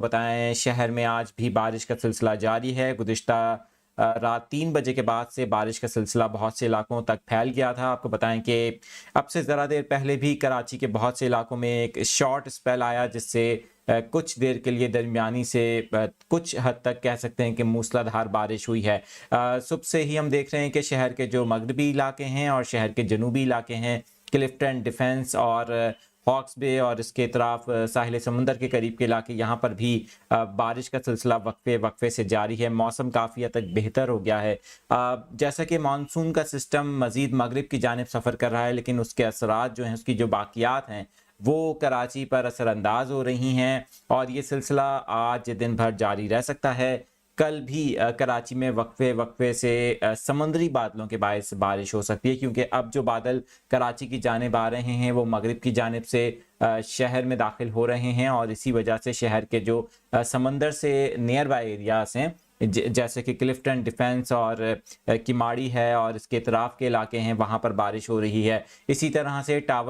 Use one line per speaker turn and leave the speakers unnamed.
बताएं शहर में आज भी बारिश का सिलसिला जारी है। गुज़िश्ता रात 3 बजे के बाद से बारिश का सिलसिला बहुत से इलाकों तक फैल गया था। आपको बताएं कि अब से ज़रा देर पहले भी कराची के बहुत से इलाकों में एक शॉर्ट स्पेल आया, जिससे कुछ देर के लिए दरमियानी से कुछ हद तक कह सकते हैं कि मूसलाधार बारिश हुई है। सुबह से ही हम देख रहे हैं कि शहर के जो मगरबी इलाके हैं और शहर के जनूबी इलाके हैं, क्लिफ्टन डिफेंस और हॉक्स बे और इसके तरफ साहिल समुंदर के करीब के इलाके, यहाँ पर भी बारिश का सिलसिला वक्फे वक्फे से जारी है। मौसम काफ़ी हद तक बेहतर हो गया है। जैसा कि मानसून का सिस्टम मज़ीद मगरिब की जानिब सफ़र कर रहा है, लेकिन उसके असरात जो हैं, उसकी जो बाकियात हैं, वो कराची पर असरअंदाज हो रही हैं और ये सिलसिला आज दिन भर जारी रह सकता है। कल भी कराची में वक्फे वक्फे से समुद्री बादलों के बायस बारिश हो सकती है, क्योंकि अब जो बादल कराची की जानिब आ रहे हैं वो मगरिब की जानिब से शहर में दाखिल हो रहे हैं और इसी वजह से शहर के जो समंदर से नियर बाई एरियाज हैं, जैसे कि क्लिफ्टन डिफेंस और किमाड़ी है और इसके इतराफ़ के इलाके हैं, वहाँ पर बारिश हो रही है। इसी तरह से टावर